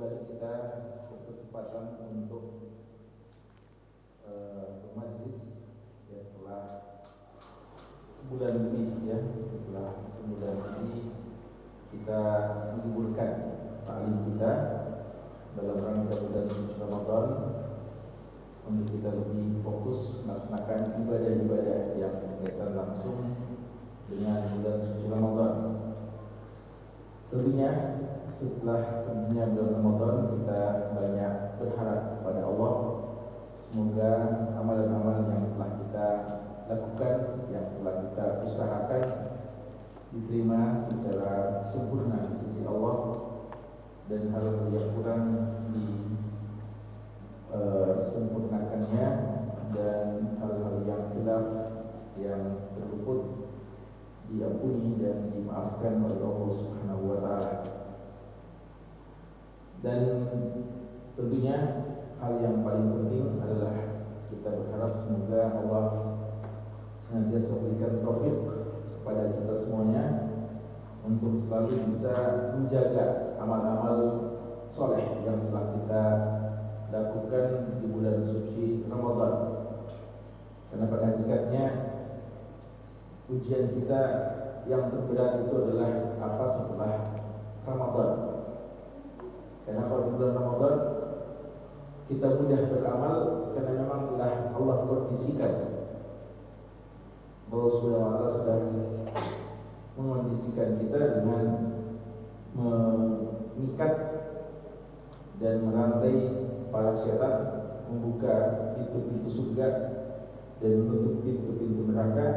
kembali kita berkesempatan untuk bermajlis ya setelah sebulan lebih ya, setelah sebulan ini kita meliburkan ta'lim kita dalam rangka bulan suci Ramadan untuk kita lebih fokus melaksanakan ibadah-ibadah yang berkaitan langsung dengan bulan suci Ramadan. Tentunya setelah perginya bulan Ramadan kita banyak berharap kepada Allah, semoga amalan-amalan yang telah kita lakukan, yang telah kita usahakan diterima secara sempurna di sisi Allah, dan hal yang kurang disempurnakannya, dan hal-hal yang khilaf yang terluput diampuni dan dimaafkan oleh Allah Subhanahu wa taala. Dan tentunya hal yang paling penting adalah kita berharap semoga Allah senantiasa berikan taufik kepada kita semuanya untuk selalu bisa menjaga amal-amal soleh yang telah kita lakukan di bulan suci Ramadan. Karena pada hakikatnya ujian kita yang terberat itu adalah apa setelah Ramadan. Karena pada bulan Ramadan kita mudah beramal karena memang telah Allah kondisikan bahwa Allah sudah mengondisikan kita dengan mengikat dan merantai para syaitan, membuka pintu-pintu surga dan menutup pintu-pintu neraka.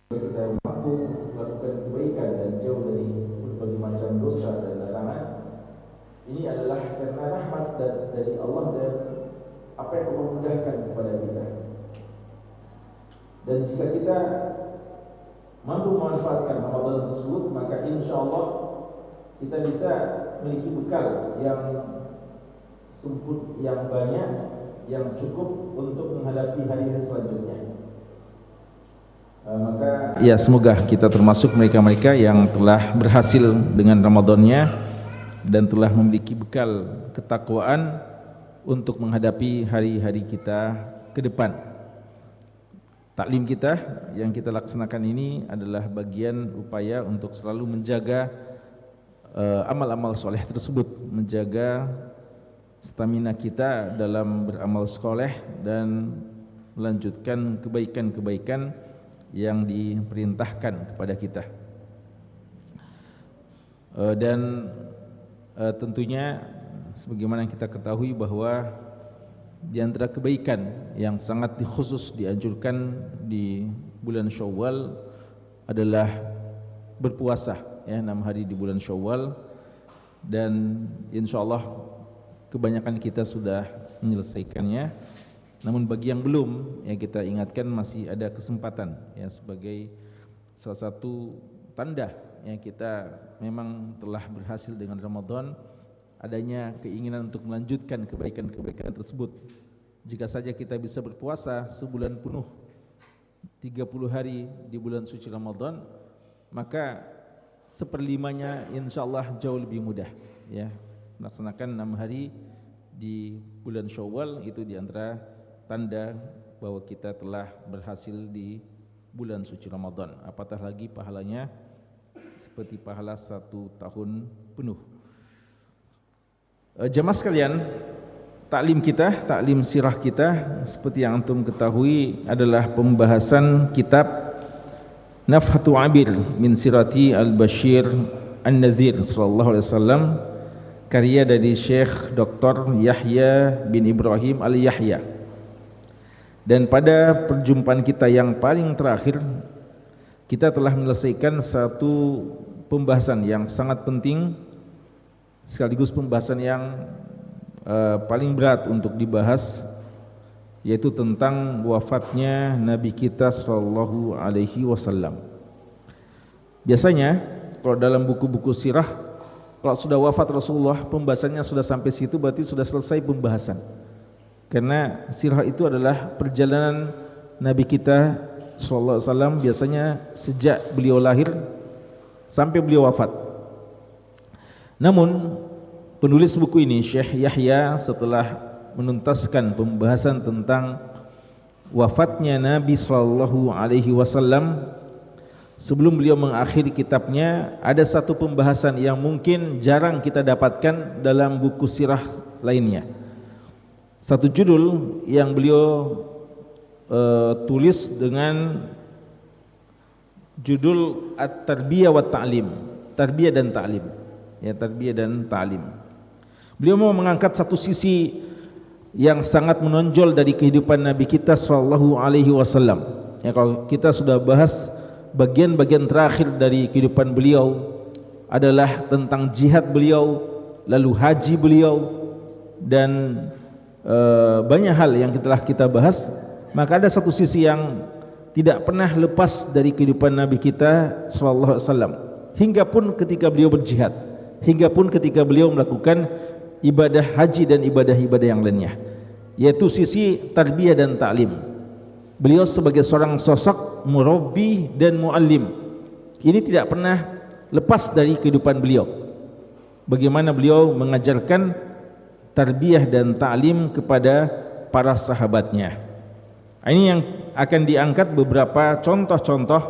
Kita mampu melakukan kebaikan dan jauh dari berbagai macam dosa dan larangan. Ini adalah karena rahmat dari Allah dan apa yang Allah mudahkan kepada kita. Dan jika kita mampu memanfaatkan Ramadan tersebut, maka insya Allah kita bisa memiliki bekal yang sempurna, yang banyak, yang cukup untuk menghadapi hari-hari selanjutnya. Maka ya semoga kita termasuk mereka-mereka yang telah berhasil dengan Ramadannya dan telah memiliki bekal ketakwaan untuk menghadapi hari-hari kita ke depan. Taklim kita yang kita laksanakan ini adalah bagian upaya untuk selalu menjaga amal-amal soleh tersebut, menjaga stamina kita dalam beramal soleh dan melanjutkan kebaikan-kebaikan yang diperintahkan kepada kita. Dan tentunya sebagaimana kita ketahui bahwa di antara kebaikan yang sangat khusus dianjurkan di bulan Syawal adalah berpuasa ya, 6 hari di bulan Syawal, dan insyaallah kebanyakan kita sudah menyelesaikannya. Namun bagi yang belum, ya kita ingatkan masih ada kesempatan ya, sebagai salah satu tanda yang kita memang telah berhasil dengan Ramadan, adanya keinginan untuk melanjutkan kebaikan-kebaikan tersebut. Jika saja kita bisa berpuasa sebulan penuh 30 hari di bulan suci Ramadan, maka seperlimanya insyaallah jauh lebih mudah ya. Melaksanakan 6 hari di bulan Syawal itu di antara tanda bahwa kita telah berhasil di bulan suci Ramadan. Apatah lagi pahalanya seperti pahala 1 tahun penuh. Jemaah sekalian, taklim kita, taklim sirah kita seperti yang antum ketahui adalah pembahasan kitab Nafhatu Abir min Sirati Al-Bashir An-Nadhir sallallahu alaihi wasallam, karya dari Syekh Dr. Yahya bin Ibrahim Al-Yahya. Dan pada perjumpaan kita yang paling terakhir, kita telah menyelesaikan satu pembahasan yang sangat penting, sekaligus pembahasan yang paling berat untuk dibahas, yaitu tentang wafatnya Nabi kita sallallahu alaihi wasallam. Biasanya kalau dalam buku-buku sirah, kalau sudah wafat Rasulullah, pembahasannya sudah sampai situ, berarti sudah selesai pembahasan. Karena sirah itu adalah perjalanan Nabi kita sallallahu alaihi wasallam, biasanya sejak beliau lahir sampai beliau wafat. Namun penulis buku ini, Syekh Yahya, setelah menuntaskan pembahasan tentang wafatnya Nabi sallallahu alaihi wasallam, sebelum beliau mengakhiri kitabnya, ada satu pembahasan yang mungkin jarang kita dapatkan dalam buku sirah lainnya. Satu judul yang beliau tulis dengan judul At-Tarbiyah wa Ta'lim, tarbiyah dan ta'lim. Ya, tarbiyah dan ta'lim. Beliau mau mengangkat satu sisi yang sangat menonjol dari kehidupan Nabi kita sallallahu alaihi wasallam. Ya, kalau kita sudah bahas bagian-bagian terakhir dari kehidupan beliau adalah tentang jihad beliau, lalu haji beliau, dan banyak hal yang telah kita bahas, maka ada satu sisi yang tidak pernah lepas dari kehidupan Nabi kita sallallahu alaihi wasallam, hingga pun ketika beliau berjihad, hingga pun ketika beliau melakukan ibadah haji dan ibadah-ibadah yang lainnya, yaitu sisi tarbiyah dan ta'lim. Beliau sebagai seorang sosok murabbi dan muallim, ini tidak pernah lepas dari kehidupan beliau. Bagaimana beliau mengajarkan tarbiyah dan ta'lim kepada para sahabatnya. Ini yang akan diangkat beberapa contoh-contoh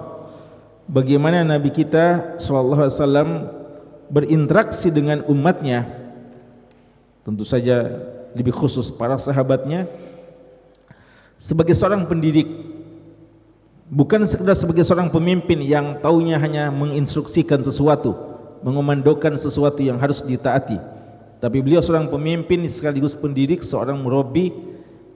bagaimana Nabi kita sallallahu alaihi wasallam berinteraksi dengan umatnya, tentu saja lebih khusus para sahabatnya, sebagai seorang pendidik, bukan sekedar sebagai seorang pemimpin yang taunya hanya menginstruksikan sesuatu, mengomandokan sesuatu yang harus ditaati, tapi beliau seorang pemimpin sekaligus pendidik, seorang murabbi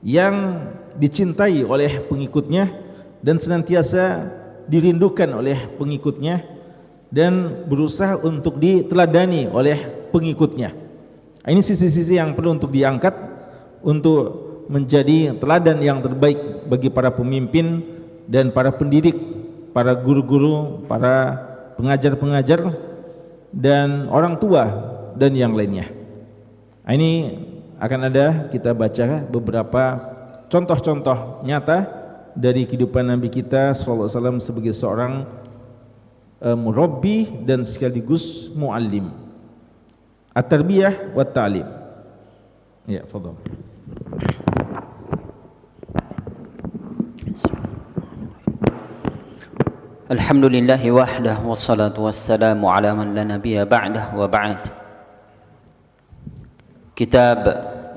yang dicintai oleh pengikutnya dan senantiasa dirindukan oleh pengikutnya dan berusaha untuk diteladani oleh pengikutnya. Ini sisi-sisi yang perlu untuk diangkat untuk menjadi teladan yang terbaik bagi para pemimpin dan para pendidik, para guru-guru, para pengajar-pengajar dan orang tua dan yang lainnya. Ini akan ada kita baca beberapa contoh-contoh nyata dari kehidupan Nabi kita sallallahu alaihi wasallam sebagai seorang murabbi dan sekaligus muallim. At-tarbiyah wa ta'lim. Ya, fadhal. Alhamdulillah wahdah wassalatu wassalamu ala man la nabiyya ba'dah wa ba'd. Kitab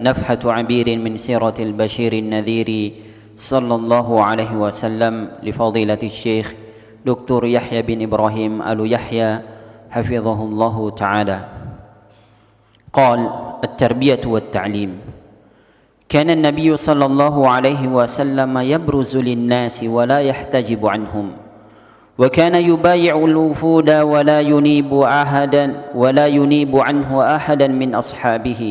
Nafhatu 'Abirin min Siratil Bashirin Nadhiri sallallahu alaihi wasallam li fadilati Syekh Dr. Yahya bin Ibrahim Al-Yahya hafizahullahu ta'ala. قال التربية والتعليم. كان النبي صلى الله عليه وسلم يبرز للناس ولا يحتجب عنهم، وكان يبايع الوفود ولا ينيب عنه أحدا من أصحابه،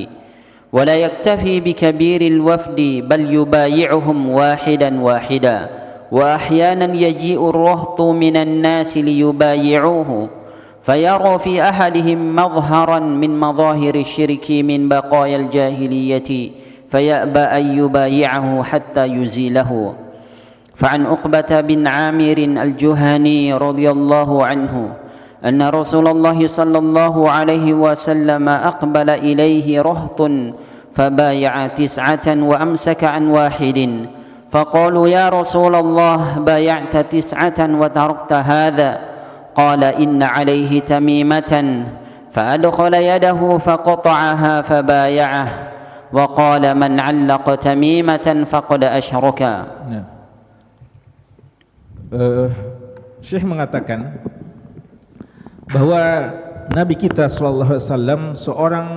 ولا يكتفي بكبير الوفد بل يبايعهم واحدا واحدا، وأحيانا يجيء الرهط من الناس ليبايعوه فيرى في أحدهم مظهرا من مظاهر الشرك من بقايا الجاهلية فيأبى أن يبايعه حتى يزيله. فعن عقبة بن عامر الجهني رضي الله عنه أن رسول الله صلى الله عليه وسلم أقبل إليه رهط فبايع 9 وأمسك عن واحد، فقالوا يا رسول الله بايعت 9 وتركت هذا؟ قال إن عليه تميمة، فأدخل يده فقطعها فبايعه، وقال من علق تميمة فقد أشرك. Syekh mengatakan bahwa Nabi kita sallallahu alaihi wasallam seorang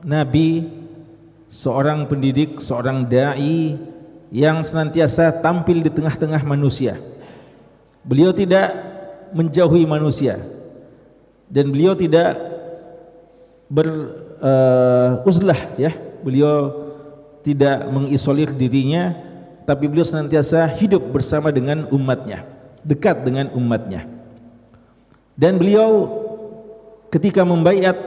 nabi, seorang pendidik, seorang dai yang senantiasa tampil di tengah-tengah manusia. Beliau tidak menjauhi manusia dan beliau tidak beruzlah, ya, beliau tidak mengisolir dirinya, tapi beliau senantiasa hidup bersama dengan umatnya, dekat dengan umatnya. Dan beliau ketika membaiat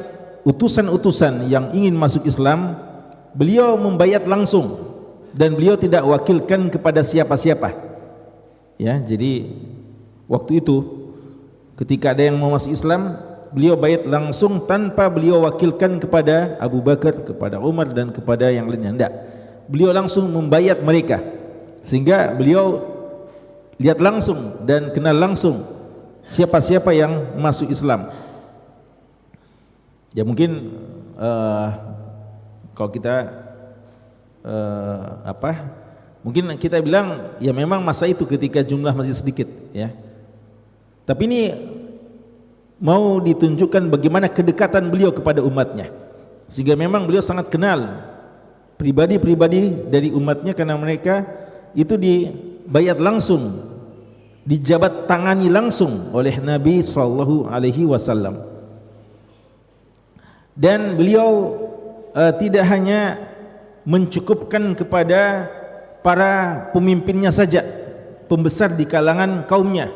utusan-utusan yang ingin masuk Islam, beliau membaiat langsung dan beliau tidak wakilkan kepada siapa-siapa. Ya, jadi waktu itu ketika ada yang mau masuk Islam, beliau baiat langsung tanpa beliau wakilkan kepada Abu Bakar, kepada Umar dan kepada yang lainnya. Tidak, beliau langsung membaiat mereka, sehingga beliau lihat langsung dan kenal langsung siapa-siapa yang masuk Islam. Ya mungkin kalau kita mungkin kita bilang ya memang masa itu ketika jumlah masih sedikit ya. Tapi ini mau ditunjukkan bagaimana kedekatan beliau kepada umatnya, sehingga memang beliau sangat kenal pribadi-pribadi dari umatnya, karena mereka itu dibaiat langsung, dijabat tangani langsung oleh Nabi sallallahu alaihi wasallam. Dan beliau tidak hanya mencukupkan kepada para pemimpinnya saja, pembesar di kalangan kaumnya.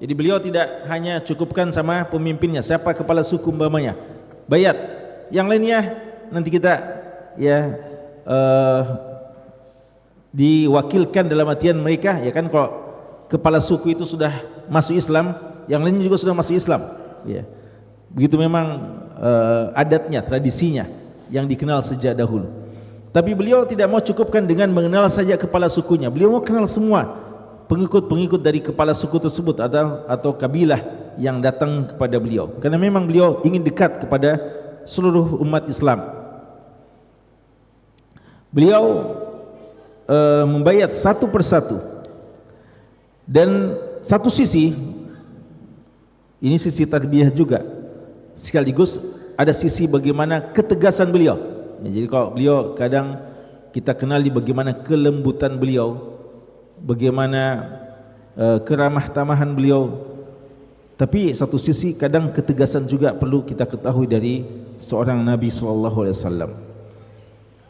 Jadi beliau tidak hanya cukupkan sama pemimpinnya, siapa kepala suku umpamanya, baiat. Yang lainnya nanti kita ya diwakilkan dalam artian mereka, ya kan, kalau kepala suku itu sudah masuk Islam, yang lainnya juga sudah masuk Islam. Ya, begitu memang adatnya, tradisinya yang dikenal sejak dahulu. Tapi beliau tidak mau cukupkan dengan mengenal saja kepala sukunya, beliau mau kenal semua pengikut-pengikut dari kepala suku tersebut atau kabilah yang datang kepada beliau, karena memang beliau ingin dekat kepada seluruh umat Islam. Beliau membaiat satu persatu, dan satu sisi ini sisi tarbiyah juga, sekaligus ada sisi bagaimana ketegasan beliau. Ya, jadi kalau beliau kadang kita kenali bagaimana kelembutan beliau, bagaimana keramah tamahan beliau, tapi satu sisi kadang ketegasan juga perlu kita ketahui dari seorang Nabi sallallahu alaihi wasallam.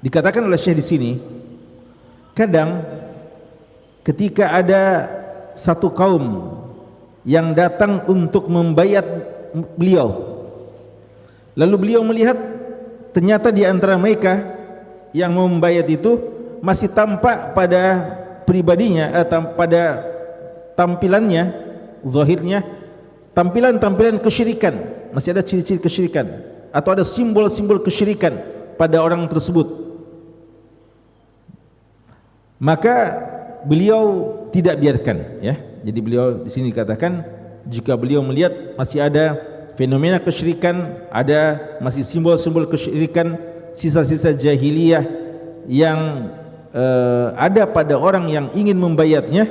Dikatakan oleh Syekh di sini, kadang ketika ada satu kaum yang datang untuk membaiat beliau, lalu beliau melihat ternyata di antara mereka yang mau membaiat itu masih tampak pada pribadinya, pada tampilannya, zahirnya, tampilan-tampilan kesyirikan, masih ada ciri-ciri kesyirikan atau ada simbol-simbol kesyirikan pada orang tersebut, maka beliau tidak biarkan, ya. Jadi beliau di sini dikatakan jika beliau melihat masih ada fenomena kesyirikan, ada masih simbol-simbol kesyirikan, sisa-sisa jahiliyah yang ada pada orang yang ingin membaiatnya,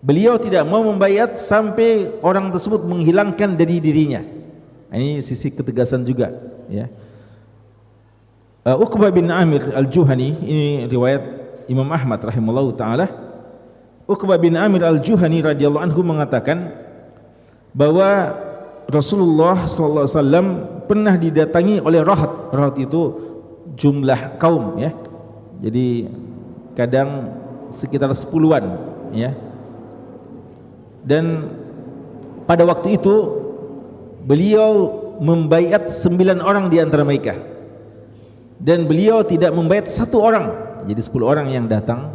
beliau tidak mau membaiat sampai orang tersebut menghilangkan dari dirinya. Ini sisi ketegasan juga, ya. Uqbah bin Amir al-Juhani, ini riwayat Imam Ahmad rahimahullah ta'ala. Uqbah bin Amir al-Juhani radhiyallahu anhu mengatakan bahwa Rasulullah sallallahu alaihi wasallam pernah didatangi oleh rahat. Rahat itu jumlah kaum, ya. Jadi kadang sekitar 10-an, ya. Dan pada waktu itu beliau membaiat 9 orang di antara mereka, dan beliau tidak membaiat 1 orang. Jadi 10 orang yang datang,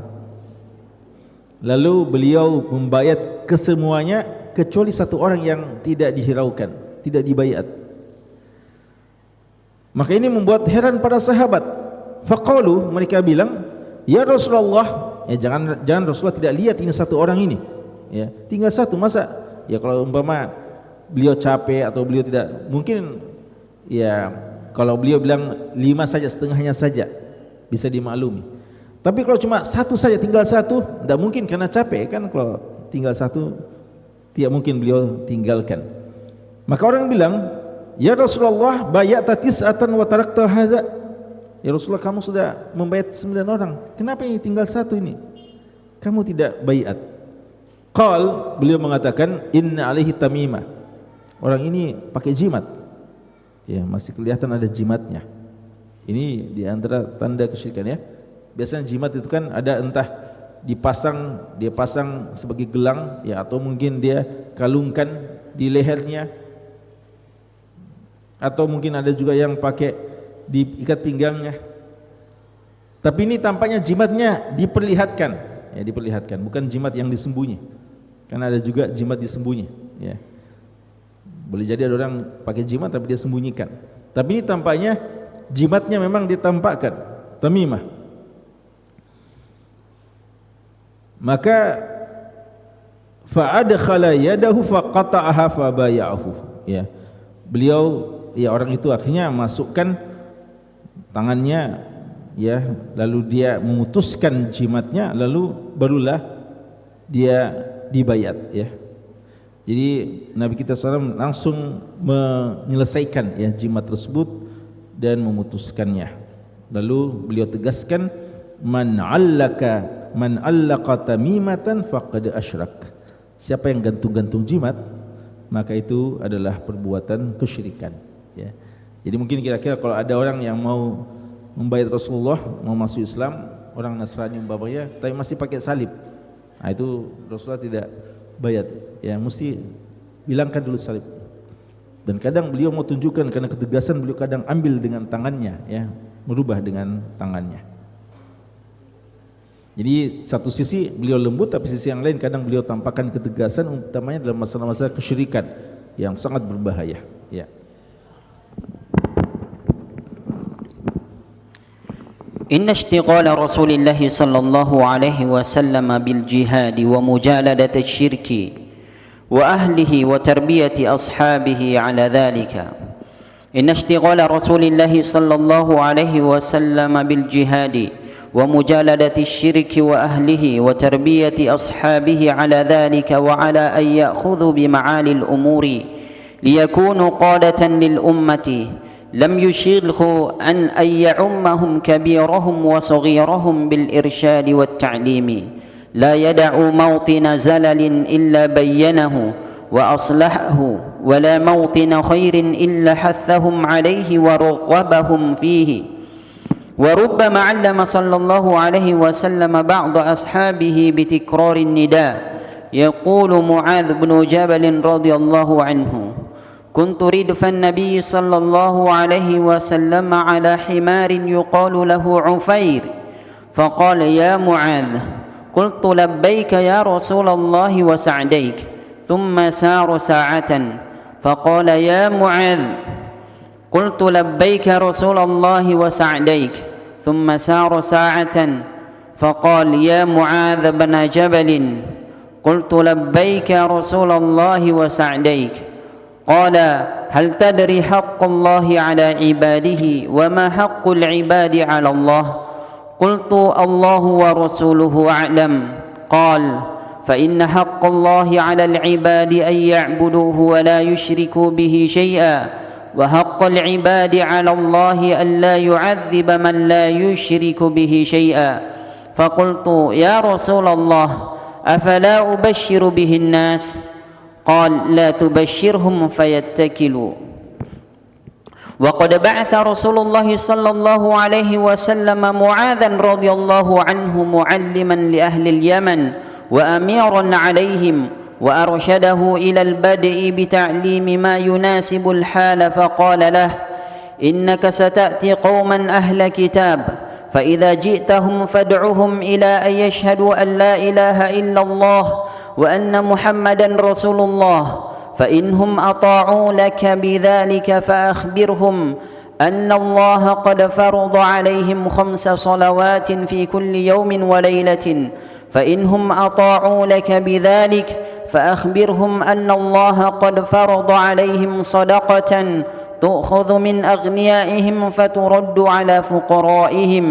lalu beliau membaiat kesemuanya kecuali 1 orang yang tidak dihiraukan, tidak dibaiat. Maka ini membuat heran para sahabat. Faqalu, mereka bilang, ya Rasulullah, ya jangan Rasulullah tidak lihat ini 1 orang ini, ya, tinggal 1, masa ya kalau umpama beliau capek atau beliau tidak, mungkin ya kalau beliau bilang 5 saja, setengahnya saja bisa dimaklumi. Tapi kalau cuma 1 saja, tinggal 1, tidak mungkin, karena capek kan, kalau tinggal 1 tidak mungkin beliau tinggalkan. Maka orang bilang, ya Rasulullah, bayata tis'atan wa tarakta hadza. Ya Rasulullah, kamu sudah membaiat 9 orang, kenapa ini tinggal 1 ini kamu tidak baiat? Qal, beliau mengatakan, inna alaihi tamimah, orang ini pakai jimat, ya, masih kelihatan ada jimatnya. Ini di antara tanda kesyirikan, ya. Biasanya jimat itu kan ada, entah dia pasang sebagai gelang, ya, atau mungkin dia kalungkan di lehernya, atau mungkin ada juga yang pakai diikat pinggangnya. Tapi ini tampaknya jimatnya diperlihatkan, ya, diperlihatkan, bukan jimat yang disembunyi. Karena ada juga jimat disembunyi, ya. Boleh jadi ada orang pakai jimat tapi dia sembunyikan. Tapi ini tampaknya jimatnya memang ditampakkan, tamimah. Maka fa'adkhala yadahu faqata'aha fabaya'ahu. Ya. Beliau, ya orang itu akhirnya masukkan tangannya, ya, lalu dia memutuskan jimatnya, lalu barulah dia dibayat, ya. Jadi Nabi kita SAW langsung menyelesaikan, ya, jimat tersebut dan memutuskannya. Lalu beliau tegaskan, man allaqa tamimatan faqad asyrak. Siapa yang gantung-gantung jimat, maka itu adalah perbuatan kesyirikan, ya. Jadi mungkin kira-kira kalau ada orang yang mau membayat Rasulullah, mau masuk Islam, orang Nasrani umpamanya, tapi masih pakai salib, nah itu Rasulullah tidak bayat, ya, mesti hilangkan dulu salib. Dan kadang beliau mau tunjukkan, karena ketegasan beliau kadang ambil dengan tangannya, ya, merubah dengan tangannya. Jadi satu sisi beliau lembut, tapi sisi yang lain kadang beliau tampakkan ketegasan, utamanya dalam masalah-masalah kesyirikan yang sangat berbahaya, ya. Inna ishtiqala Rasulillah sallallahu alaihi wasallam bil jihad wa mujaladat asy-syirki wa ahlihi wa tarbiyati ashabihi ala dhalika. Inna ishtiqala Rasulillah sallallahu alaihi wasallam bil jihad wa mujaladat asy-syirki wa ahlihi wa tarbiyati ashabihi ala dhalika wa ala an ya'khudhu bi ma'ali al-umuri liyakunu qadatan lil ummati لم يشغله عن أن يعمهم كبيرهم وصغيرهم بالإرشاد والتعليم لا يدع موطن زلل إلا بينه وأصلحه ولا موطن خير إلا حثهم عليه ورغبهم فيه وربما علم صلى الله عليه وسلم بعض أصحابه بتكرار النداء يقول معاذ بن جبل رضي الله عنه كنت ردف النبي صلى الله عليه وسلم على حمار يقال له عفير فقال يا معاذ قلت لبيك يا رسول الله وسعديك ثم سار ساعة فقال يا معاذ قلت لبيك رسول الله وسعديك ثم سار ساعة فقال يا معاذ بن جبل قلت لبيك رسول الله وسعديك قال هل تدري حق الله على عباده وما حق العباد على الله قلت الله ورسوله أعلم قال فإن حق الله على العباد أن يعبدوه ولا يشركوا به شيئا وحق العباد على الله أن لا يعذب من لا يشرك به شيئا فقلت يا رسول الله أفلا أبشر به الناس قال لا تبشرهم فيتكلوا وقد بعث رسول الله صلى الله عليه وسلم معاذا رضي الله عنه معلما لأهل اليمن وأميرا عليهم وأرشده إلى البدء بتعليم ما يناسب الحال فقال له إنك ستأتي قوما أهل كتاب فإذا جئتهم فادعهم إلى أن يشهدوا أن لا إله إلا الله وأن محمدا رسول الله فإنهم أطاعوا لك بذلك فأخبرهم أن الله قد فرض عليهم 5 صلوات في كل يوم وليلة فإنهم أطاعوا لك بذلك فأخبرهم أن الله قد فرض عليهم صدقة تؤخذ من أغنيائهم فترد على فقرائهم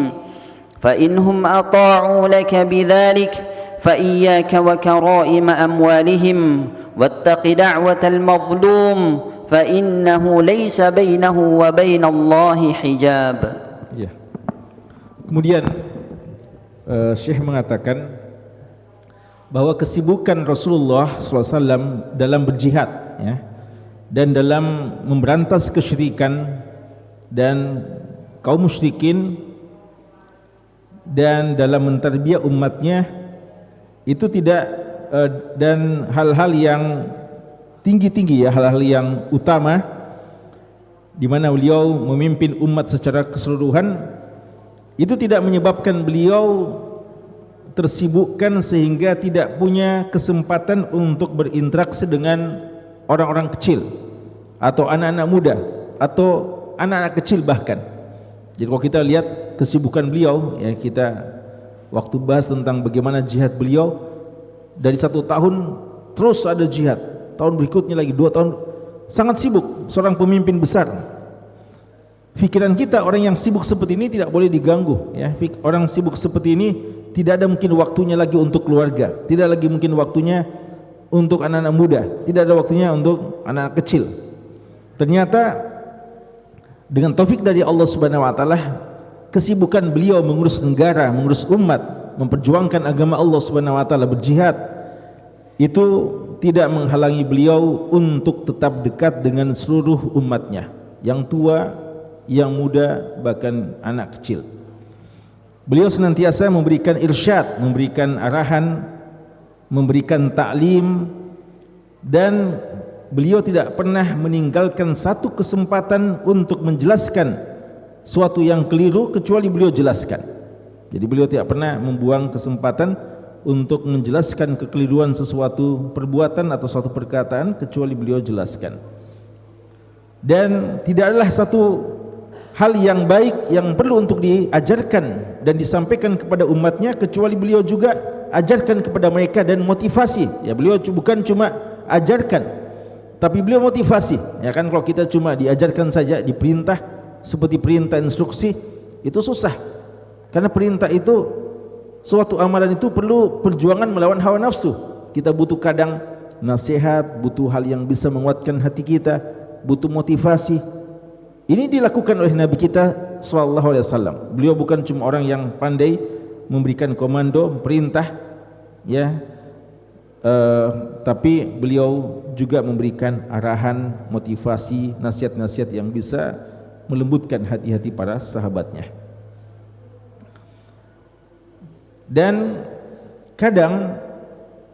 فإنهم أطاعوا لك بذلك فإياك وكرائم أموالهم واتق دعوة المظلوم فإنه ليس بينه وبين الله حجاب. Ya. Kemudian Syekh mengatakan bahwa kesibukan Rasulullah SAW dalam berjihad, ya, dan dalam memberantas kesyirikan dan kaum musyrikin dan dalam mentarbiyah umatnya itu tidak dan hal-hal yang tinggi-tinggi, ya, hal-hal yang utama di mana beliau memimpin umat secara keseluruhan, itu tidak menyebabkan beliau tersibukkan sehingga tidak punya kesempatan untuk berinteraksi dengan orang-orang kecil, atau anak-anak muda atau anak-anak kecil bahkan. Jadi kalau kita lihat kesibukan beliau, ya kita waktu bahas tentang bagaimana jihad beliau, dari 1 tahun terus ada jihad, tahun berikutnya lagi 2 tahun, sangat sibuk, seorang pemimpin besar. Pikiran kita orang yang sibuk seperti ini tidak boleh diganggu, ya. Orang sibuk seperti ini tidak ada mungkin waktunya lagi untuk keluarga, tidak lagi mungkin waktunya untuk anak-anak muda, tidak ada waktunya untuk anak-anak kecil. Ternyata dengan taufik dari Allah Subhanahu wa taala, kesibukan beliau mengurus negara, mengurus umat, memperjuangkan agama Allah Subhanahu wa taala, berjihad, itu tidak menghalangi beliau untuk tetap dekat dengan seluruh umatnya, yang tua, yang muda, bahkan anak kecil. Beliau senantiasa memberikan irsyad, memberikan arahan, memberikan taklim, dan beliau tidak pernah meninggalkan satu kesempatan untuk menjelaskan suatu yang keliru kecuali beliau jelaskan. Jadi beliau tidak pernah membuang kesempatan untuk menjelaskan kekeliruan sesuatu perbuatan atau suatu perkataan kecuali beliau jelaskan. Dan tidak adalah satu hal yang baik yang perlu untuk diajarkan dan disampaikan kepada umatnya kecuali beliau juga ajarkan kepada mereka dan motivasi. Ya, beliau bukan cuma ajarkan, tapi beliau motivasi. Ya kan, kalau kita cuma diajarkan saja, diperintah seperti perintah instruksi, itu susah. Karena perintah itu, suatu amalan itu perlu perjuangan melawan hawa nafsu. Kita butuh kadang nasihat, butuh hal yang bisa menguatkan hati kita, butuh motivasi. Ini dilakukan oleh Nabi kita SAW. Beliau bukan cuma orang yang pandai memberikan komando, perintah, ya, tapi beliau juga memberikan arahan, motivasi, nasihat-nasihat yang bisa melembutkan hati-hati para sahabatnya. Dan kadang,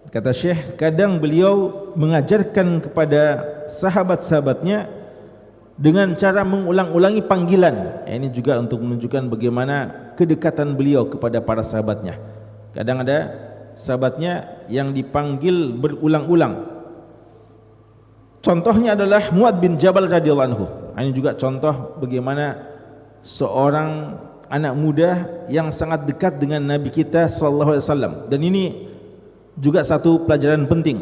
kata Syekh, kadang beliau mengajarkan kepada sahabat-sahabatnya dengan cara mengulang-ulangi panggilan. Ini juga untuk menunjukkan bagaimana kedekatan beliau kepada para sahabatnya. Kadang ada sahabatnya yang dipanggil berulang-ulang. Contohnya adalah Mu'adz bin Jabal radhiyallahu anhu. Ini juga contoh bagaimana seorang anak muda yang sangat dekat dengan Nabi kita sallallahu alaihi wasallam. Dan ini juga satu pelajaran penting.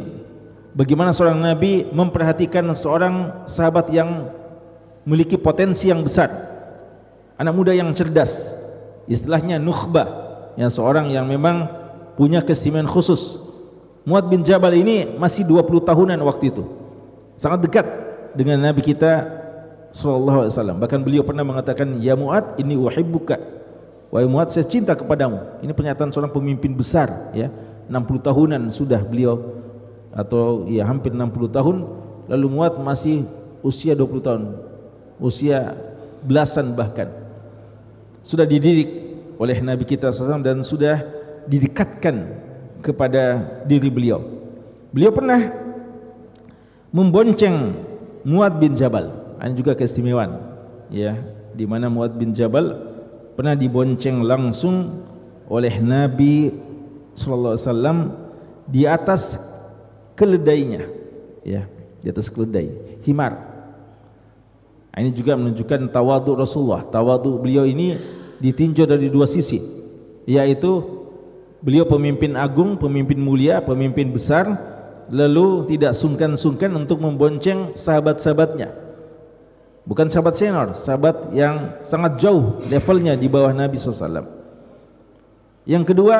Bagaimana seorang Nabi memperhatikan seorang sahabat yang memiliki potensi yang besar, anak muda yang cerdas, istilahnya nukhbah, yang seorang yang memang punya keistimewaan khusus. Mu'adz bin Jabal ini masih 20 tahunan waktu itu, sangat dekat dengan Nabi kita sallallahu alaihi wasallam. Bahkan beliau pernah mengatakan, "Ya Mu'adz, inni uhibbuka." Wahai Mu'adz, saya cinta kepadamu. Ini pernyataan seorang pemimpin besar, ya. 60 tahunan sudah beliau, atau ya hampir 60 tahun, lalu Mu'adz masih usia 20 tahun, usia belasan bahkan, sudah dididik oleh Nabi kita SAW dan sudah didekatkan kepada diri beliau. Beliau pernah membonceng Mu'adz bin Jabal. Ini juga keistimewaan, ya, di mana Mu'adz bin Jabal pernah dibonceng langsung oleh Nabi SAW di atas keledainya, ya, di atas keledai himar. Ini juga menunjukkan tawadhu Rasulullah. Tawadhu beliau ini ditinjau dari dua sisi, yaitu beliau pemimpin agung, pemimpin mulia, pemimpin besar, lalu tidak sungkan-sungkan untuk membonceng sahabat-sahabatnya. Bukan sahabat senior, sahabat yang sangat jauh levelnya di bawah Nabi SAW. Yang kedua,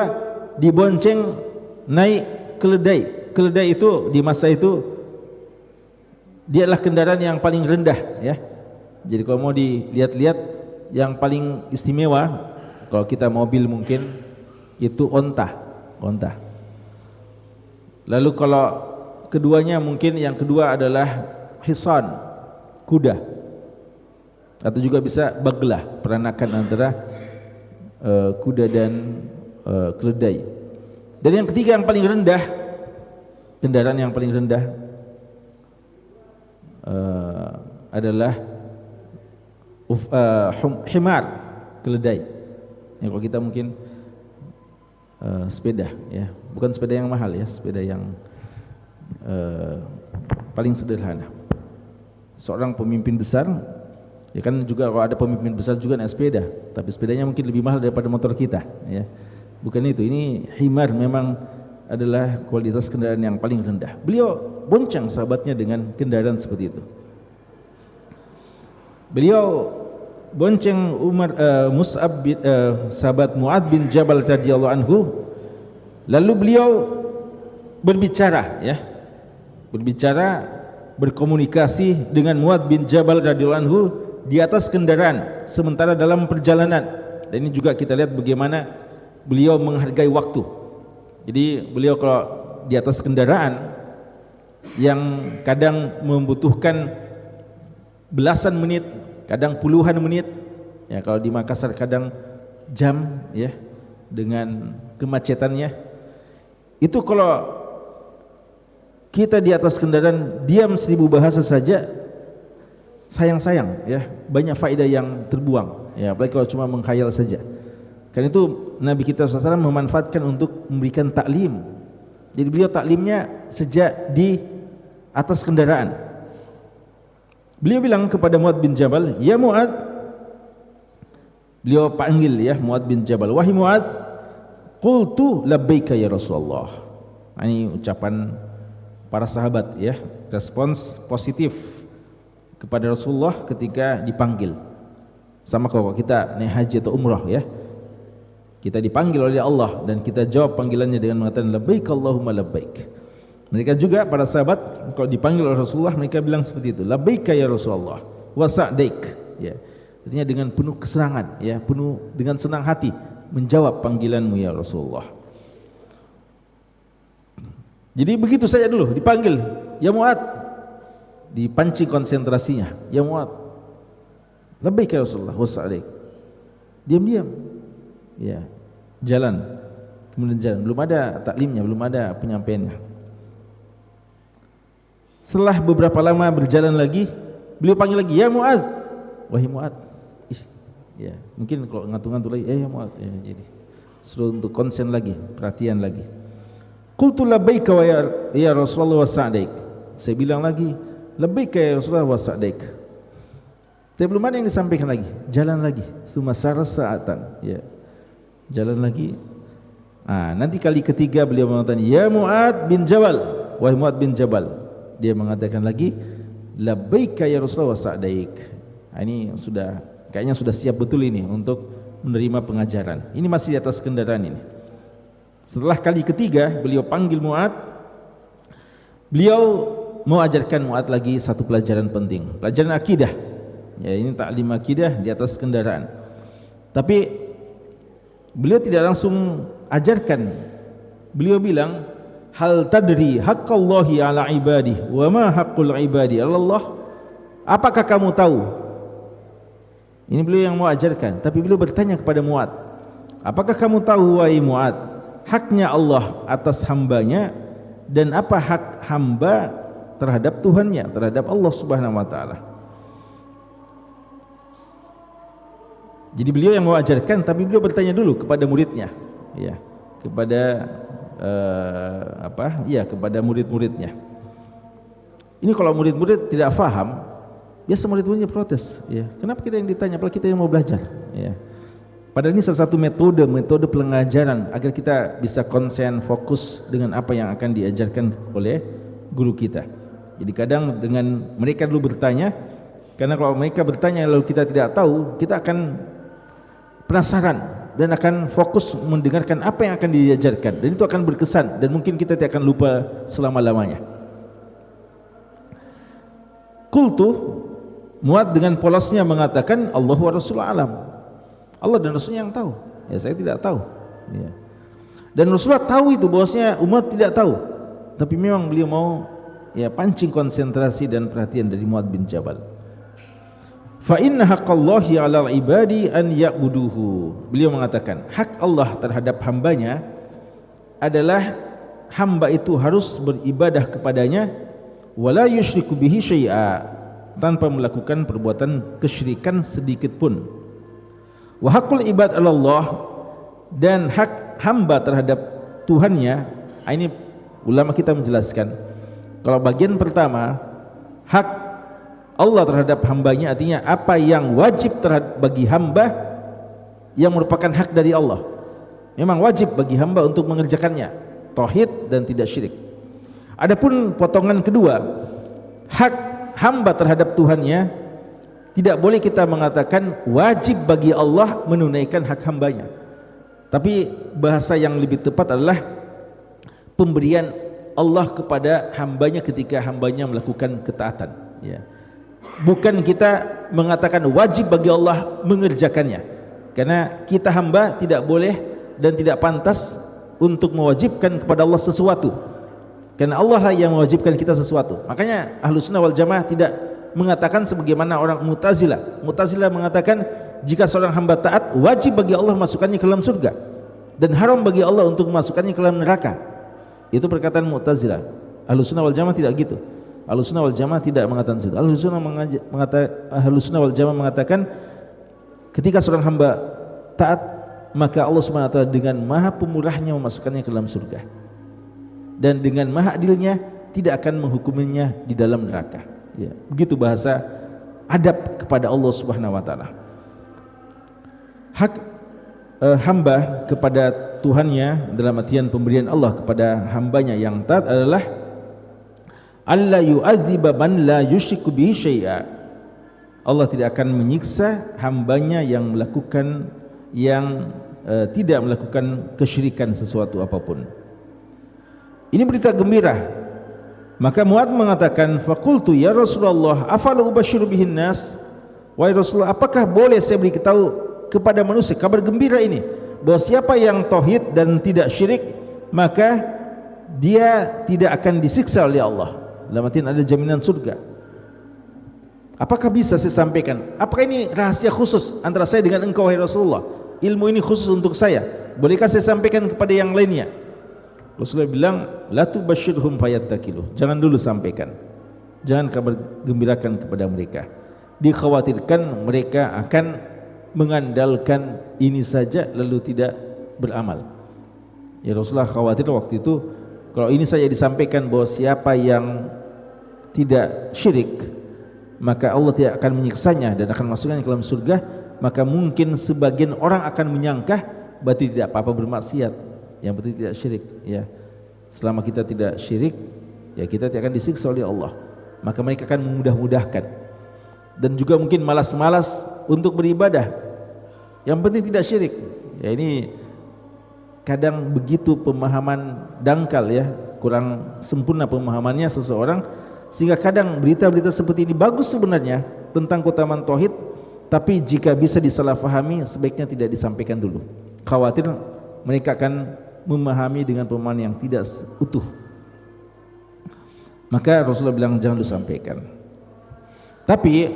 dibonceng naik keledai. Keledai itu di masa itu dia adalah kendaraan yang paling rendah, ya. Jadi kalau mau dilihat-lihat yang paling istimewa, kalau kita mobil mungkin itu onta. Lalu kalau keduanya mungkin yang kedua adalah hisan, kuda, atau juga bisa baglah, peranakan antara kuda dan keledai. Dan yang ketiga yang paling rendah, kendaraan yang paling rendah adalah himar, keledai. Ya, kalau kita mungkin sepeda, ya, bukan sepeda yang mahal, ya, sepeda yang paling sederhana. seorang pemimpin besar, ya kan juga kalau ada pemimpin besar juga naik sepeda, tapi sepedanya mungkin lebih mahal daripada motor kita, ya. Bukan itu, ini himar memang adalah kualitas kendaraan yang paling rendah. Beliau bonceng sahabatnya dengan kendaraan seperti itu. Beliau bonceng Mus'ab bin, sahabat Mu'ad bin Jabal radhiyallahu anhu. Lalu beliau berbicara, ya, berkomunikasi dengan Mu'ad bin Jabal radhiyallahu anhu di atas kendaraan sementara dalam perjalanan. Dan ini juga kita lihat bagaimana beliau menghargai waktu. Jadi beliau kalau di atas kendaraan yang kadang membutuhkan belasan menit, kadang puluhan menit, ya kalau di Makassar kadang jam, ya, dengan kemacetannya. Itu kalau kita di atas kendaraan diam 1000 bahasa saja, sayang-sayang, ya, banyak faedah yang terbuang, ya, apalagi kalau cuma menghayal saja. Karena itu Nabi kita SAW memanfaatkan untuk memberikan taklim. Jadi beliau taklimnya sejak di atas kendaraan. Beliau bilang kepada Mu'ad bin Jabal, "Ya Mu'ad," beliau panggil, ya, Mu'ad bin Jabal, "Wahai Mu'ad, qultu labbaika ya Rasulullah." Ini ucapan para sahabat, ya, respons positif kepada Rasulullah ketika dipanggil. Sama kalau kita naik haji atau umrah, ya, kita dipanggil oleh Allah dan kita jawab panggilannya dengan mengatakan labbaik Allahumma labbaik. Mereka juga para sahabat kalau dipanggil oleh Rasulullah mereka bilang seperti itu, labbaika ya Rasulullah wa sa'daik, ya. Artinya dengan penuh kesenangan, ya, penuh dengan senang hati menjawab panggilanmu ya Rasulullah. Jadi begitu saja dulu dipanggil, ya Mu'ad, dipancing konsentrasinya, ya Mu'ad, labbaika ya Rasulullah wa sa'daik. Diam-diam, ya, jalan, kemudian jalan, belum ada taklimnya, belum ada penyampaiannya. Setelah beberapa lama berjalan lagi, beliau panggil lagi, ya Mu'ad, wahai Mu'ad. Ya, mungkin kalau ngantuk-ngantuk lagi, ya Mu'ad, ya, jadi suruh untuk konsen lagi, perhatian lagi. Qultu labbaika wa ya Rasulullah wa sa'daik. Saya bilang lagi, labbaika ya Rasulullah wa sa'daik. Tapi belum ada yang disampaikan lagi, jalan lagi, tsumma sara sa'atan, ya, jalan lagi. Nanti kali ketiga beliau mengatakan, ya Mu'ad bin Jabal, wahai Mu'ad bin Jabal. Dia mengatakan lagi, labbaika ya Rasulullah wa sa'daik. Ini sudah, kayaknya sudah siap betul ini untuk menerima pengajaran. Ini masih di atas kendaraan ini. Setelah kali ketiga beliau panggil Mu'ad, beliau mau ajarkan Mu'ad lagi satu pelajaran penting, pelajaran akidah. Ya, ini taklim akidah di atas kendaraan. Tapi beliau tidak langsung ajarkan. Beliau bilang, hal tadri haqqallahi ala ibadi wa ma haqqul ibadi ala Allah? Apakah kamu tahu? Ini beliau yang mau ajarkan, tapi beliau bertanya kepada Mu'ad, apakah kamu tahu wahai Mu'ad, haknya Allah atas hambanya dan apa hak hamba terhadap Tuhannya, terhadap Allah Subhanahu wa taala? Jadi beliau yang mau ajarkan, tapi beliau bertanya dulu kepada muridnya, ya, kepada kepada murid-muridnya. Ini kalau murid-murid tidak faham, biasa murid-muridnya protes, ya, kenapa kita yang ditanya, apalagi kita yang mau belajar, ya. Padahal ini salah satu metode pengajaran agar kita bisa konsen, fokus dengan apa yang akan diajarkan oleh guru kita. Jadi kadang dengan mereka dulu bertanya, karena kalau mereka bertanya lalu kita tidak tahu, kita akan penasaran dan akan fokus mendengarkan apa yang akan diajarkan, dan itu akan berkesan dan mungkin kita tidak akan lupa selama-lamanya. Qultu, Mu'ad dengan polosnya mengatakan, Allahu wa Rasulullah alam. Allah dan Rasulnya yang tahu, ya, saya tidak tahu, ya. Dan Rasulullah tahu itu, bahwasanya umat tidak tahu, tapi memang beliau mau, ya, pancing konsentrasi dan perhatian dari Mu'ad bin Jabal. Fa inna haqqallahi 'alal ibadi an ya'buduhu. Beliau mengatakan, hak Allah terhadap hambanya adalah hamba itu harus beribadah kepadanya, wala yusyriku bihi syai'a, tanpa melakukan perbuatan kesyirikan sedikit pun. Wa haqqul ibad 'ala Allah, dan hak hamba terhadap Tuhannya. Ini ulama kita menjelaskan, kalau bagian pertama hak Allah terhadap hambanya, artinya apa yang wajib bagi hamba yang merupakan hak dari Allah, memang wajib bagi hamba untuk mengerjakannya, tauhid dan tidak syirik. Adapun potongan kedua, hak hamba terhadap Tuhannya, tidak boleh kita mengatakan wajib bagi Allah menunaikan hak hambanya, tapi bahasa yang lebih tepat adalah pemberian Allah kepada hambanya ketika hambanya melakukan ketaatan, ya. Bukan kita mengatakan wajib bagi Allah mengerjakannya, karena kita hamba tidak boleh dan tidak pantas untuk mewajibkan kepada Allah sesuatu, karena Allah lah yang mewajibkan kita sesuatu. Makanya Ahlussunnah wal Jamaah tidak mengatakan sebagaimana orang Mu'tazilah. Mu'tazilah mengatakan jika seorang hamba taat, wajib bagi Allah masukkannya ke dalam surga dan haram bagi Allah untuk memasukkannya ke dalam neraka. Itu perkataan Mu'tazilah. Ahlussunnah wal Jamaah tidak gitu. Ahlussunnah wal Jamaah tidak mengatakan itu. Ahlussunnah wal Jamaah mengatakan ketika seorang hamba taat, maka Allah Subhanahu wa taala dengan maha pemurahnya memasukkannya ke dalam surga, dan dengan maha adilnya tidak akan menghukuminya di dalam neraka, ya. Begitu bahasa adab kepada Allah Subhanahu wa taala. Hak hamba kepada Tuhannya dalam artian pemberian Allah kepada hambanya yang taat adalah alla yu'adziba man la yusyriku bihi syai'a. Allah tidak akan menyiksa hambanya yang melakukan tidak melakukan kesyirikan sesuatu apapun. Ini berita gembira. Maka Mu'adz mengatakan, faqultu ya Rasulullah afala ubasyiru bihin nas, wahai Rasulullah, apakah boleh saya beritahu kepada manusia kabar gembira ini, bahwa siapa yang tauhid dan tidak syirik, maka dia tidak akan disiksa oleh Allah, dalam artian ada jaminan surga. Apakah bisa saya sampaikan? Apakah ini rahasia khusus antara saya dengan engkau wahai Rasulullah? Ilmu ini khusus untuk saya, bolehkah saya sampaikan kepada yang lainnya? Rasulullah bilang, la tubasyirhum fayattakilu, jangan dulu sampaikan, jangan kabar gembirakan kepada mereka, dikhawatirkan mereka akan mengandalkan ini saja lalu tidak beramal. Ya, Rasulullah khawatir waktu itu kalau ini saja disampaikan bahwa siapa yang tidak syirik maka Allah tidak akan menyiksanya dan akan masukkannya ke dalam surga, maka mungkin sebagian orang akan menyangka berarti tidak apa-apa bermaksiat, yang penting tidak syirik, ya. Selama kita tidak syirik, ya kita tidak akan disiksa oleh Allah, maka mereka akan memudah-mudahkan dan juga mungkin malas-malas untuk beribadah, yang penting tidak syirik. Ya, ini kadang begitu pemahaman dangkal, ya, kurang sempurna pemahamannya seseorang, sehingga kadang berita-berita seperti ini bagus sebenarnya tentang keutamaan tauhid, tapi jika bisa disalahfahami sebaiknya tidak disampaikan dulu, khawatir mereka akan memahami dengan pemahaman yang tidak utuh. Maka Rasulullah bilang jangan disampaikan. Tapi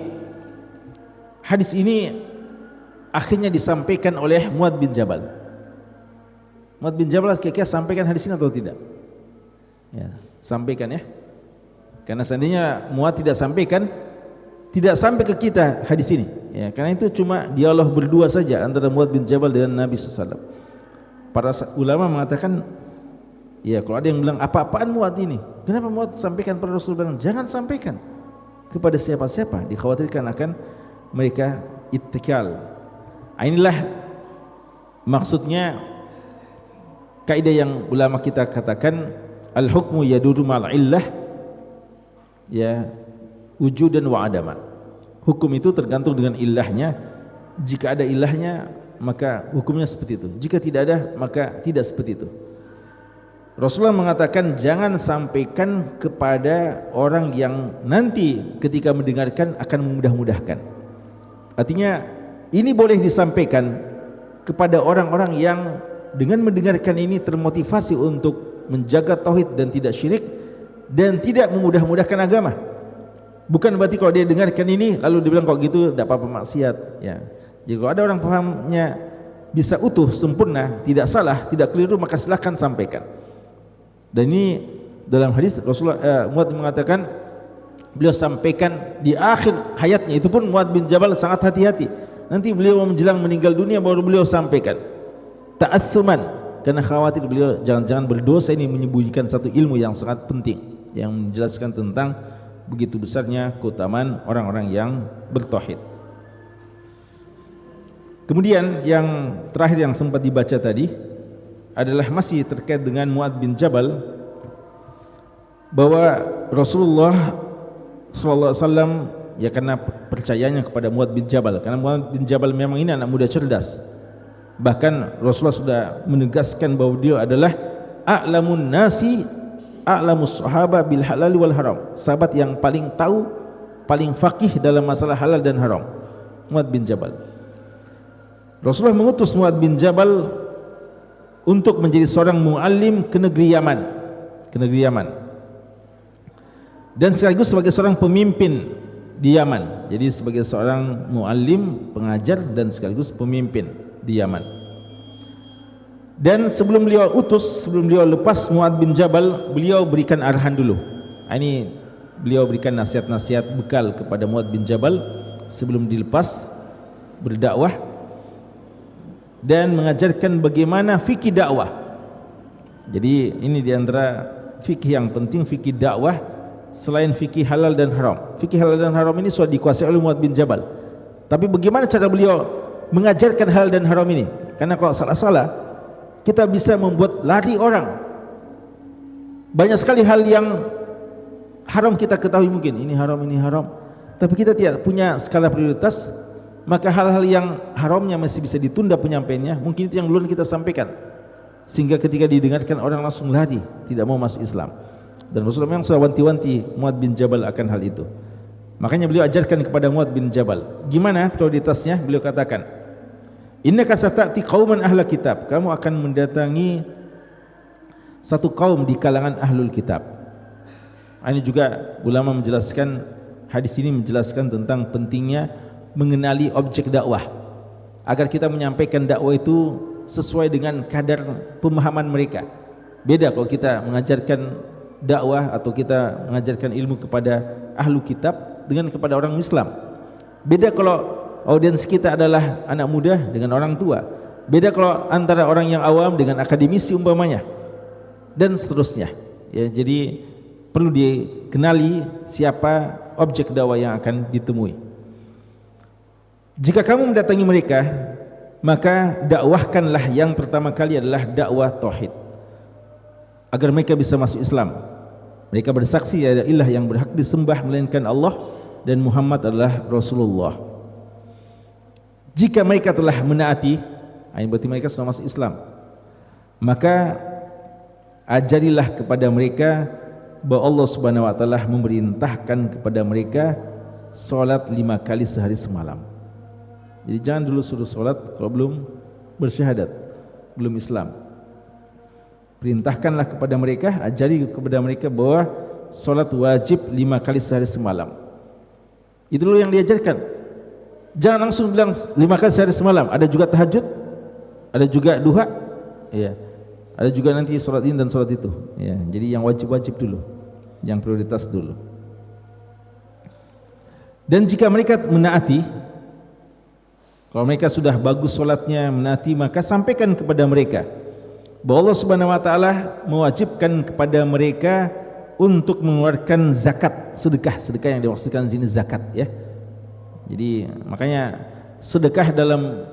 hadis ini akhirnya disampaikan oleh Mu'adz bin Jabal. Mu'adz bin Jabal kira-kira sampaikan hadis ini atau tidak? Ya, sampaikan, ya. Karena seandainya Mu'adz tidak sampaikan, tidak sampai ke kita hadis ini, ya. Karena itu cuma dialog berdua saja antara Mu'adz bin Jabal dengan Nabi SAW. Para ulama mengatakan, ya, kalau ada yang bilang apa-apaan Mu'adz ini, kenapa Mu'adz sampaikan pada Rasulullah? Jangan sampaikan kepada siapa-siapa, dikhawatirkan akan mereka ittikal. Inilah maksudnya kaidah yang ulama kita katakan al-hukmu yaduru ma'al illah, ya, wujudan wa adama. Hukum itu tergantung dengan ilahnya. Jika ada ilahnya maka hukumnya seperti itu, jika tidak ada maka tidak seperti itu. Rasulullah mengatakan jangan sampaikan kepada orang yang nanti ketika mendengarkan akan memudah-mudahkan. Artinya ini boleh disampaikan kepada orang-orang yang dengan mendengarkan ini termotivasi untuk menjaga tauhid dan tidak syirik dan tidak memudah-mudahkan agama. Bukan berarti kalau dia dengarkan ini lalu dia bilang kok gitu tidak apa-apa maksiat, ya. Jadi kalau ada orang pahamnya bisa utuh, sempurna, tidak salah, tidak keliru, maka silakan sampaikan. Dan ini dalam hadis Rasulullah Mu'adz mengatakan, beliau sampaikan di akhir hayatnya, itu pun Mu'adz bin Jabal sangat hati-hati. Nanti beliau menjelang meninggal dunia baru beliau sampaikan, ta'assuman, karena khawatir beliau jangan-jangan berdosa ini menyembunyikan satu ilmu yang sangat penting yang menjelaskan tentang begitu besarnya keutamaan orang-orang yang bertauhid. Kemudian yang terakhir yang sempat dibaca tadi adalah masih terkait dengan Mu'adz bin Jabal, bahwa Rasulullah SAW ya karena percayanya kepada Mu'adz bin Jabal, karena Mu'adz bin Jabal memang ini anak muda cerdas. Bahkan Rasulullah sudah menegaskan bahwa dia adalah a'lamun nasi a'lamus sahaba bil halal wal haram, sahabat yang paling tahu, paling faqih dalam masalah halal dan haram, Mu'adz bin Jabal. Rasulullah mengutus Mu'adz bin Jabal untuk menjadi seorang muallim ke negeri Yaman, dan sekaligus sebagai seorang pemimpin di Yaman. Jadi sebagai seorang muallim, pengajar, dan sekaligus pemimpin di Yaman. Dan sebelum beliau lepas Mu'adz bin Jabal, beliau berikan arahan dulu. Ini beliau berikan nasihat-nasihat bekal kepada Mu'adz bin Jabal sebelum dilepas berdakwah, dan mengajarkan bagaimana fikih dakwah. Jadi ini di antara fikih yang penting, fikih dakwah selain fikih halal dan haram. Fikih halal dan haram ini sudah dikuasai oleh Mu'adz bin Jabal. Tapi bagaimana cara beliau mengajarkan halal dan haram ini? Karena kalau salah-salah kita bisa membuat lari orang. Banyak sekali hal yang haram kita ketahui, mungkin ini haram, tapi kita tidak punya skala prioritas, maka hal-hal yang haramnya masih bisa ditunda penyampaiannya, mungkin itu yang duluan kita sampaikan, sehingga ketika didengarkan orang langsung lari, tidak mau masuk Islam. Dan Rasulullah memang sudah wanti-wanti Mu'adz bin Jabal akan hal itu. Makanya beliau ajarkan kepada Mu'adz bin Jabal gimana prioritasnya. Beliau katakan, innaka sata'ti qauman ahla kitab, kamu akan mendatangi satu kaum di kalangan ahlul kitab. Ini juga ulama menjelaskan, hadis ini menjelaskan tentang pentingnya mengenali objek dakwah, agar kita menyampaikan dakwah itu sesuai dengan kadar pemahaman mereka. Beda kalau kita mengajarkan dakwah atau kita mengajarkan ilmu kepada ahlu kitab dengan kepada orang Islam. Beda kalau audiens kita adalah anak muda dengan orang tua. Beda kalau antara orang yang awam dengan akademisi umpamanya, dan seterusnya. Ya, jadi perlu dikenali siapa objek dakwah yang akan ditemui. Jika kamu mendatangi mereka, maka dakwahkanlah yang pertama kali adalah dakwah tauhid, agar mereka bisa masuk Islam. Mereka bersaksi ada ilah yang berhak disembah melainkan Allah, dan Muhammad adalah Rasulullah. Jika mereka telah menaati, ini berarti mereka sudah masuk Islam, maka ajarilah kepada mereka bahwa Allah Subhanahu wa taala memerintahkan kepada mereka salat 5 kali sehari semalam. Jadi jangan dulu suruh salat kalau belum bersyahadat, belum Islam. Perintahkanlah kepada mereka, ajari kepada mereka bahwa salat wajib 5 kali sehari semalam. Itu dulu yang diajarkan. Jangan langsung bilang 5 kali sehari semalam. Ada juga tahajud, ada juga duha, ya. Ada juga nanti salat ini dan salat itu, ya. Jadi yang wajib-wajib dulu, yang prioritas dulu. Dan jika mereka menaati, kalau mereka sudah bagus salatnya, menaati, maka sampaikan kepada mereka bahwa Allah Subhanahu wa taala mewajibkan kepada mereka untuk mengeluarkan zakat, sedekah yang dimaksudkan di sini zakat, ya. Jadi makanya sedekah dalam,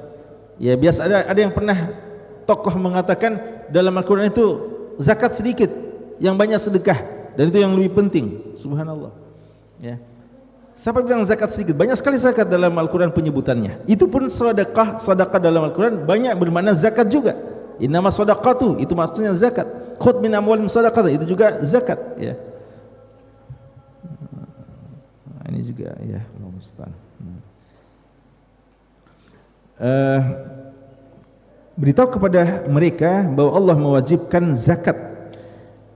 ya biasa ada yang pernah tokoh mengatakan dalam Al-Qur'an itu zakat sedikit, yang banyak sedekah, dan itu yang lebih penting. Subhanallah, ya. Siapa bilang zakat sedikit? Banyak sekali zakat dalam Al-Quran penyebutannya. Itu pun sedekah dalam Al-Quran banyak bermakna zakat juga. Innama sadaqatu, itu maksudnya zakat. Khudh min amwalihim sadaqah, itu juga zakat, ya. Ini juga, ya, Allah musta'an. Beritahu kepada mereka bahwa Allah mewajibkan zakat,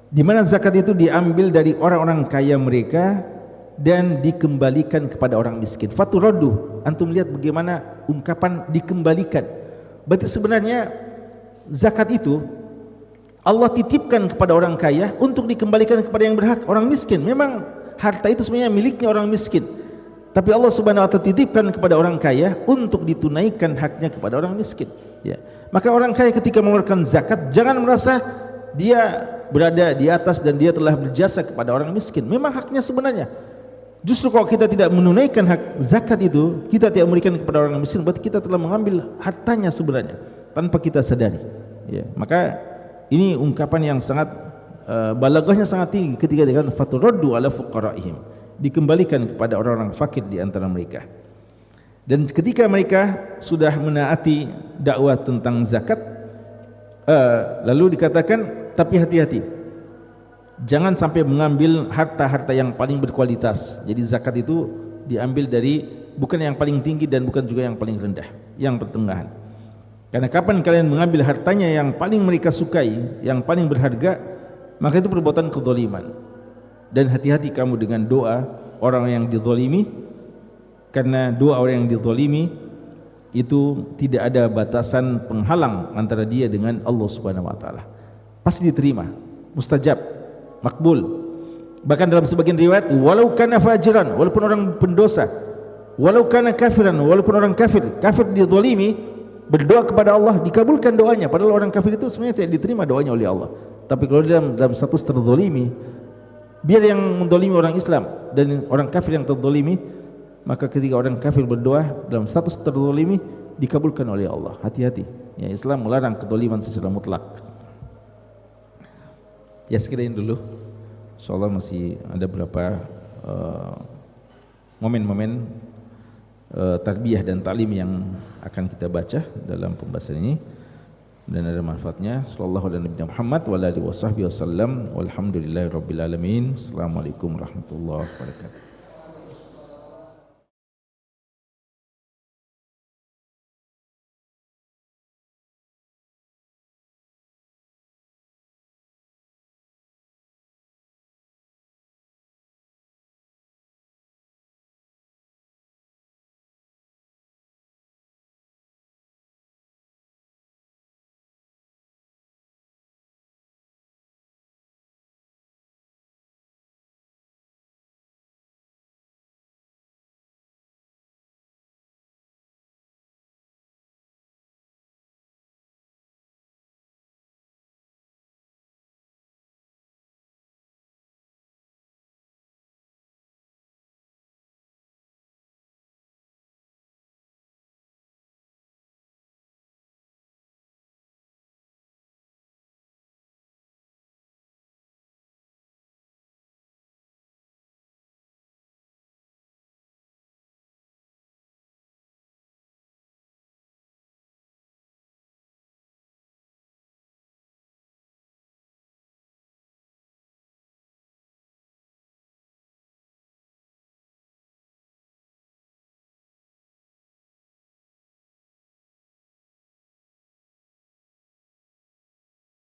di mana zakat itu diambil dari orang-orang kaya mereka dan dikembalikan kepada orang miskin. Faturaddu, antum lihat bagaimana ungkapan dikembalikan. Berarti sebenarnya zakat itu Allah titipkan kepada orang kaya untuk dikembalikan kepada yang berhak, orang miskin. Memang harta itu sebenarnya miliknya orang miskin, tapi Allah Subhanahu wa taala titipkan kepada orang kaya untuk ditunaikan haknya kepada orang miskin, ya. Maka orang kaya ketika mengeluarkan zakat, jangan merasa dia berada di atas dan dia telah berjasa kepada orang miskin. Memang haknya sebenarnya, Justru kalau kita tidak menunaikan hak zakat itu, kita tidak memberikan kepada orang miskin, berarti kita telah mengambil hartanya sebenarnya tanpa kita sadari. Ya, maka ini ungkapan yang sangat balaghahnya sangat tinggi ketika dikatakan faturaddu ala fuqaraihim, dikembalikan kepada orang-orang fakir di antara mereka. Dan ketika mereka sudah menaati dakwah tentang zakat, lalu dikatakan tapi hati-hati, jangan sampai mengambil harta-harta yang paling berkualitas. Jadi zakat itu diambil dari bukan yang paling tinggi dan bukan juga yang paling rendah, yang pertengahan. Karena kapan kalian mengambil hartanya yang paling mereka sukai, yang paling berharga, maka itu perbuatan kezaliman. Dan hati-hati kamu dengan doa orang yang dizalimi, karena doa orang yang dizalimi itu tidak ada batasan penghalang antara dia dengan Allah Subhanahu wa taala. Pasti diterima, mustajab, makbul. Bahkan dalam sebagian riwayat, walau kana fajiran, walaupun orang pendosa, walau kana kafiran, walaupun orang kafir dizalimi, berdoa kepada Allah dikabulkan doanya. Padahal orang kafir itu sebenarnya tidak diterima doanya oleh Allah. Tapi kalau dalam status terzalimi, biar yang menzalimi orang Islam dan orang kafir yang terzalimi, maka ketika orang kafir berdoa dalam status terzalimi dikabulkan oleh Allah. Hati-hati. Ya, Islam melarang kezaliman secara mutlak. Ya, sekian dulu. Insyaallah masih ada beberapa momen-momen tarbiyah dan taklim yang akan kita baca dalam pembahasan ini dan ada manfaatnya. Sallallahu alaihi Muhammad wa alihi wasahbihi wasallam. Walhamdulillahirabbil alamin. Assalamualaikum warahmatullahi wabarakatuh.